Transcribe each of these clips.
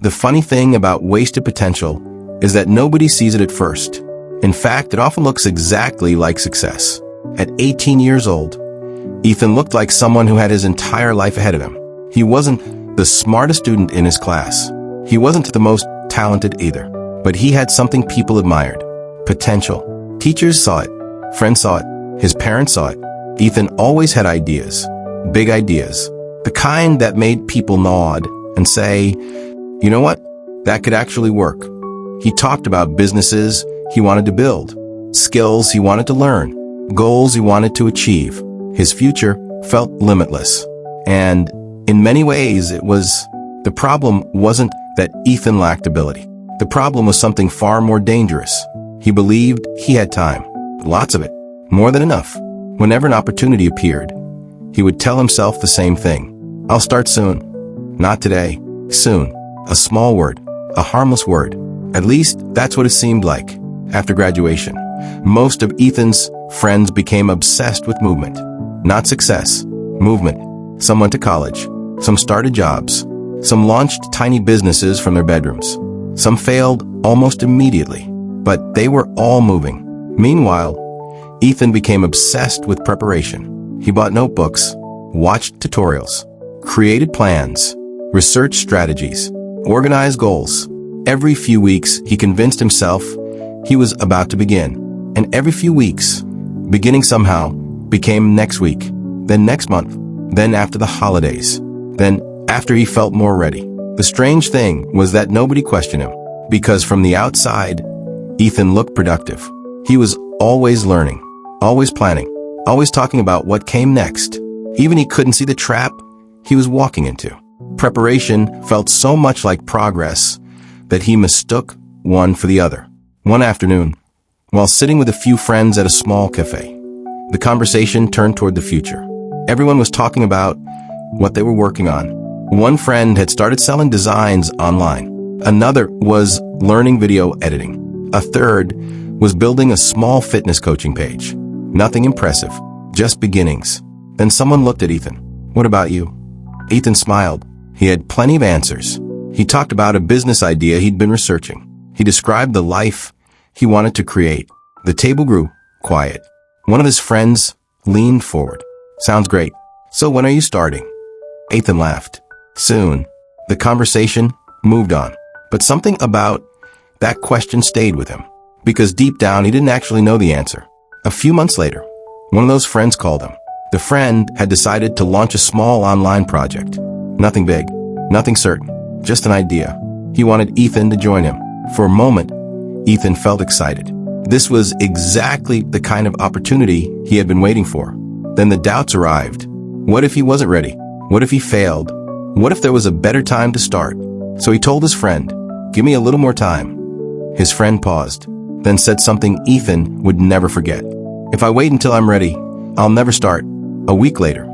The funny thing about wasted potential is that nobody sees it at first. In fact, it often looks exactly like success. At 18 years old, Ethan looked like someone who had his entire life ahead of him. He wasn't the smartest student in his class. He wasn't the most talented either. But he had something people admired: potential. Teachers saw it. Friends saw it. His parents saw it. Ethan always had ideas. Big ideas. The kind that made people nod and say, "You know what? That could actually work." He talked about businesses he wanted to build, skills he wanted to learn, goals he wanted to achieve. His future felt limitless. And in many ways, the problem wasn't that Ethan lacked ability. The problem was something far more dangerous. He believed he had time. Lots of it. More than enough. Whenever an opportunity appeared, he would tell himself the same thing. "I'll start soon." Not today. Soon. A small word. A harmless word. At least, that's what it seemed like. After graduation, most of Ethan's friends became obsessed with movement. Not success. Movement. Some went to college. Some started jobs. Some launched tiny businesses from their bedrooms. Some failed almost immediately. But they were all moving. Meanwhile, Ethan became obsessed with preparation. He bought notebooks, watched tutorials, created plans, researched strategies, organized goals. Every few weeks, he convinced himself he was about to begin. And every few weeks, beginning somehow, became next week, then next month, then after the holidays, then after he felt more ready. The strange thing was that nobody questioned him, because from the outside, Ethan looked productive. He was always learning, always planning, always talking about what came next. Even he couldn't see the trap he was walking into. Preparation felt so much like progress that he mistook one for the other. One afternoon, while sitting with a few friends at a small cafe, the conversation turned toward the future. Everyone was talking about what they were working on. One friend had started selling designs online. Another was learning video editing. A third was building a small fitness coaching page. Nothing impressive, just beginnings. Then someone looked at Ethan. "What about you?" Ethan smiled. He had plenty of answers. He talked about a business idea he'd been researching. He described the life he wanted to create. The table grew quiet. One of his friends leaned forward. "Sounds great. So when are you starting?" Ethan laughed. "Soon." The conversation moved on. But something about that question stayed with him, because deep down he didn't actually know the answer. A few months later, one of those friends called him. The friend had decided to launch a small online project. Nothing big, nothing certain, just an idea. He wanted Ethan to join him. For a moment, Ethan felt excited. This was exactly the kind of opportunity he had been waiting for. Then the doubts arrived. What if he wasn't ready? What if he failed? What if there was a better time to start? So he told his friend, "Give me a little more time." His friend paused, then said something Ethan would never forget. "If I wait until I'm ready, I'll never start." A week later,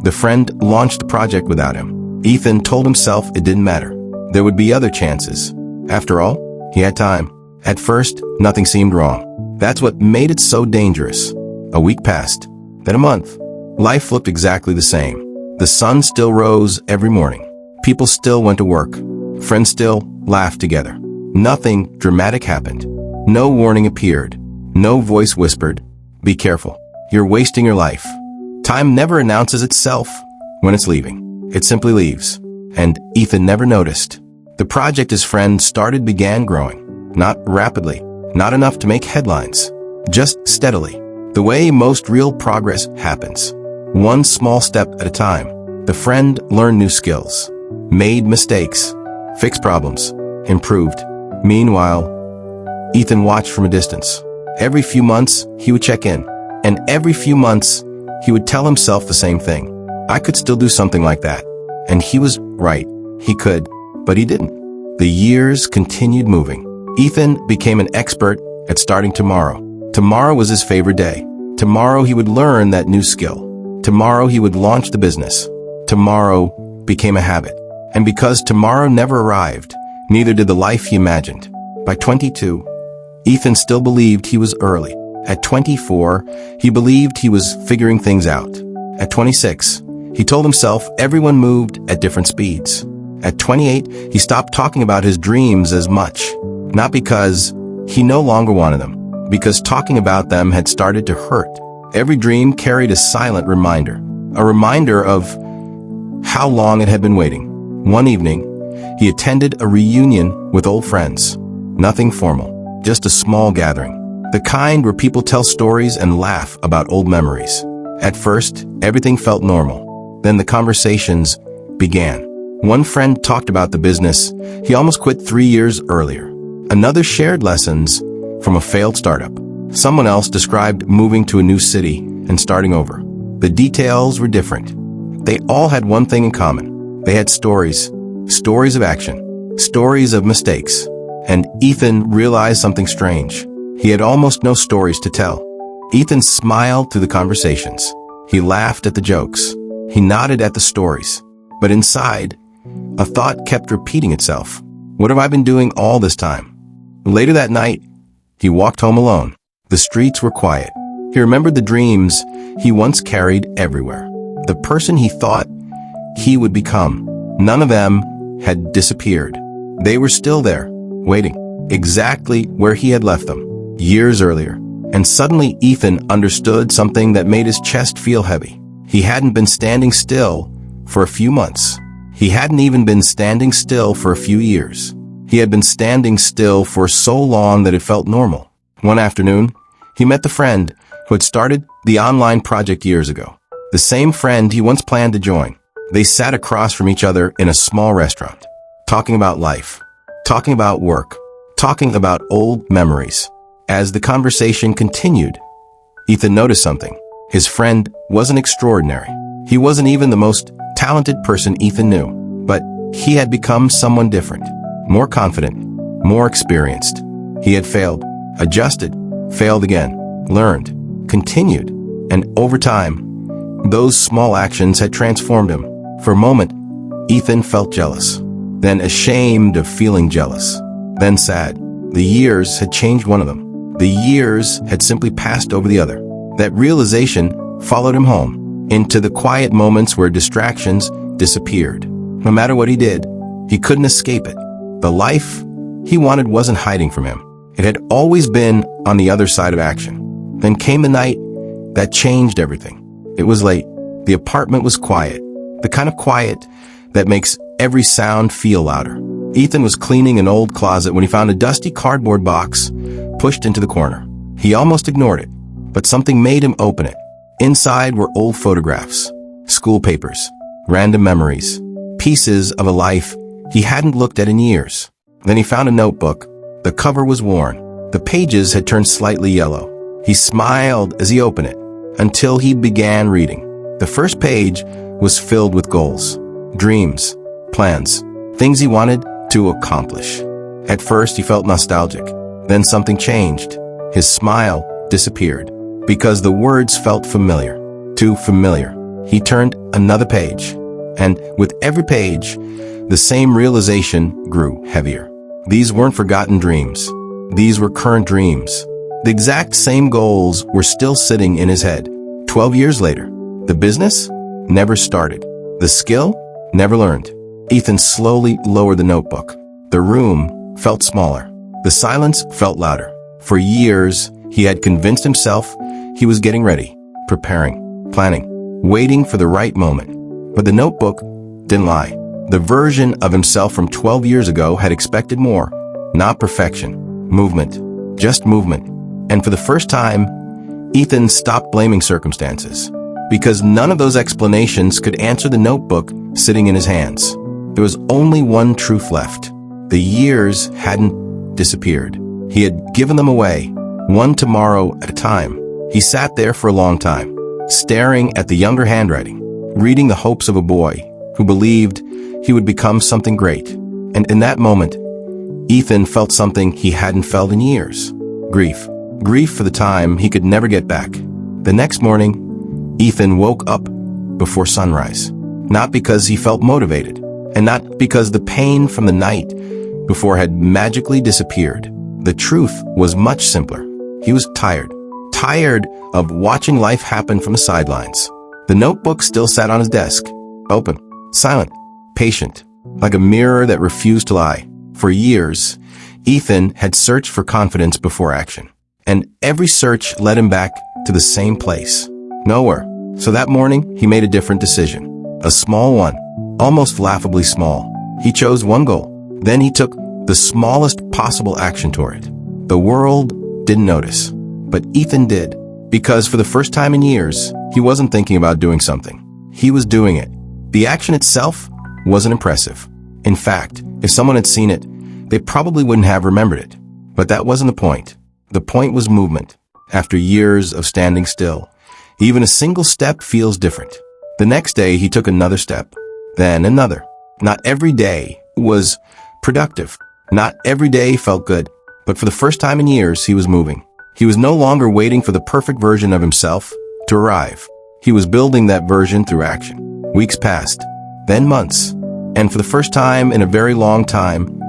the friend launched the project without him. Ethan told himself it didn't matter. There would be other chances. After all, he had time. At first, nothing seemed wrong. That's what made it so dangerous. A week passed, then a month. Life looked exactly the same. The sun still rose every morning. People still went to work. Friends still laughed together. Nothing dramatic happened. No warning appeared. No voice whispered, "Be careful. You're wasting your life." Time never announces itself when it's leaving. It simply leaves. And Ethan never noticed. The project his friend started began growing. Not rapidly. Not enough to make headlines. Just steadily. The way most real progress happens. One small step at a time. The friend learned new skills. Made mistakes. Fixed problems. Improved. Meanwhile, Ethan watched from a distance. Every few months, he would check in. And every few months, he would tell himself the same thing. I could still do something like that. And he was right. He could, but he didn't. The years continued moving. Ethan became an expert at starting tomorrow. Tomorrow was his favorite day. Tomorrow he would learn that new skill. Tomorrow he would launch the business. Tomorrow became a habit. And because tomorrow never arrived, neither did the life he imagined. By 22, Ethan still believed he was early. At 24, he believed he was figuring things out. At 26, he told himself everyone moved at different speeds. At 28, he stopped talking about his dreams as much. Not because he no longer wanted them, because talking about them had started to hurt. Every dream carried a silent reminder, a reminder of how long it had been waiting. One evening, he attended a reunion with old friends. Nothing formal, just a small gathering. The kind where people tell stories and laugh about old memories. At first, everything felt normal. Then the conversations began. One friend talked about the business he almost quit 3 years earlier. Another shared lessons from a failed startup. Someone else described moving to a new city and starting over. The details were different. They all had one thing in common. They had stories. Stories of action. Stories of mistakes. And Ethan realized something strange. He had almost no stories to tell. Ethan smiled through the conversations. He laughed at the jokes. He nodded at the stories. But inside, a thought kept repeating itself. What have I been doing all this time? Later that night, he walked home alone. The streets were quiet. He remembered the dreams he once carried everywhere. The person he thought he would become. None of them had disappeared. They were still there, waiting, exactly where he had left them, years earlier. And suddenly Ethan understood something that made his chest feel heavy. He hadn't been standing still for a few months. He hadn't even been standing still for a few years. He had been standing still for so long that it felt normal. One afternoon, he met the friend who had started the online project years ago. The same friend he once planned to join. They sat across from each other in a small restaurant, talking about life, talking about work, talking about old memories. As the conversation continued, Ethan noticed something. His friend wasn't extraordinary. He wasn't even the most talented person Ethan knew, but he had become someone different, more confident, more experienced. He had failed, adjusted, failed again, learned, continued, and over time, those small actions had transformed him. For a moment, Ethan felt jealous, then ashamed of feeling jealous, then sad. The years had changed one of them. The years had simply passed over the other. That realization followed him home, into the quiet moments where distractions disappeared. No matter what he did, he couldn't escape it. The life he wanted wasn't hiding from him. It had always been on the other side of action. Then came the night that changed everything. It was late. The apartment was quiet. The kind of quiet that makes every sound feel louder. Ethan was cleaning an old closet when he found a dusty cardboard box pushed into the corner. He almost ignored it, but something made him open it. Inside were old photographs, school papers, random memories, pieces of a life he hadn't looked at in years. Then he found a notebook. The cover was worn. The pages had turned slightly yellow. He smiled as he opened it, until he began reading. The first page was filled with goals, dreams, plans, things he wanted to accomplish. At first, he felt nostalgic. Then something changed. His smile disappeared because the words felt familiar, too familiar. He turned another page, and with every page, the same realization grew heavier. These weren't forgotten dreams. These were current dreams. The exact same goals were still sitting in his head. 12 years later, the business never started. The skill never learned. Ethan slowly lowered the notebook. The room felt smaller. The silence felt louder. For years, he had convinced himself he was getting ready, preparing, planning, waiting for the right moment. But the notebook didn't lie. The version of himself from 12 years ago had expected more. Not perfection. Movement. Just movement. And for the first time, Ethan stopped blaming circumstances, because none of those explanations could answer the notebook sitting in his hands. There was only one truth left. The years hadn't disappeared. He had given them away, one tomorrow at a time. He sat there for a long time, staring at the younger handwriting, reading the hopes of a boy who believed he would become something great. And in that moment, Ethan felt something he hadn't felt in years. Grief. Grief for the time he could never get back. The next morning, Ethan woke up before sunrise. Not because he felt motivated, and not because the pain from the night before had magically disappeared. The truth was much simpler. He was tired. Tired of watching life happen from the sidelines. The notebook still sat on his desk, open, silent, patient. like a mirror that refused to lie. For years, Ethan had searched for confidence before action, and every search led him back to the same place. Nowhere. So that morning, he made a different decision. A small one, almost laughably small. He chose one goal. Then he took the smallest possible action toward it. The world didn't notice, but Ethan did, because for the first time in years, he wasn't thinking about doing something. He was doing it. The action itself wasn't impressive. In fact, if someone had seen it, they probably wouldn't have remembered it. But that wasn't the point. The point was movement. After years of standing still, even a single step feels different. The next day, he took another step, then another. Not every day was productive. Not every day felt good. But for the first time in years, he was moving. He was no longer waiting for the perfect version of himself to arrive. He was building that version through action. Weeks passed, then months. And for the first time in a very long time,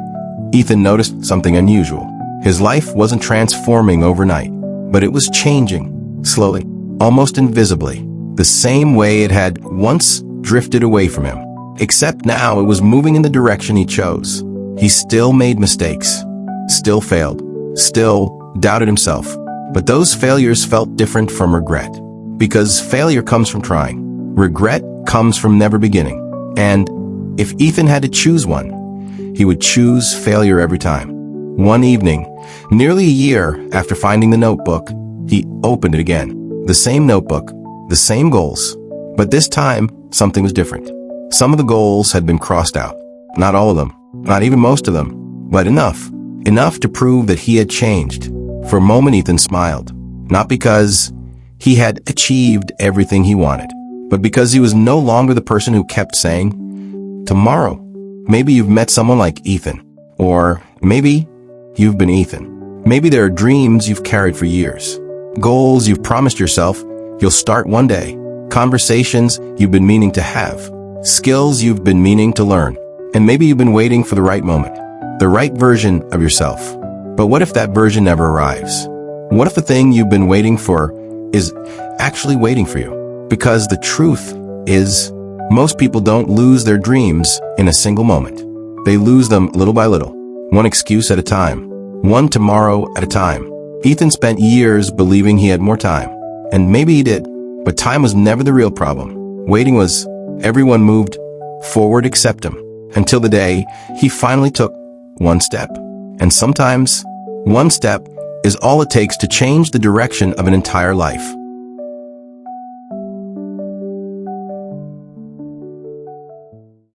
Ethan noticed something unusual. His life wasn't transforming overnight, but it was changing, slowly, almost invisibly, the same way it had once drifted away from him. Except now it was moving in the direction he chose. He still made mistakes, still failed, still doubted himself. But those failures felt different from regret, because failure comes from trying. Regret comes from never beginning. And if Ethan had to choose one, he would choose failure every time. One evening, nearly a year after finding the notebook, he opened it again. The same notebook, the same goals, but this time something was different. Some of the goals had been crossed out. Not all of them, not even most of them, but enough to prove that he had changed. For a moment, Ethan smiled, not because he had achieved everything he wanted, but because he was no longer the person who kept saying, tomorrow. Maybe you've met someone like Ethan, or maybe you've been Ethan. Maybe there are dreams you've carried for years, goals you've promised yourself you'll start one day, conversations you've been meaning to have, skills you've been meaning to learn, and maybe you've been waiting for the right moment, the right version of yourself. But what if that version never arrives? What if the thing you've been waiting for is actually waiting for you? Because the truth is, most people don't lose their dreams in a single moment. They lose them little by little, one excuse at a time, one tomorrow at a time. Ethan spent years believing he had more time, and maybe he did, but time was never the real problem. Waiting was. Everyone moved forward except him, until the day he finally took one step. And sometimes, one step is all it takes to change the direction of an entire life.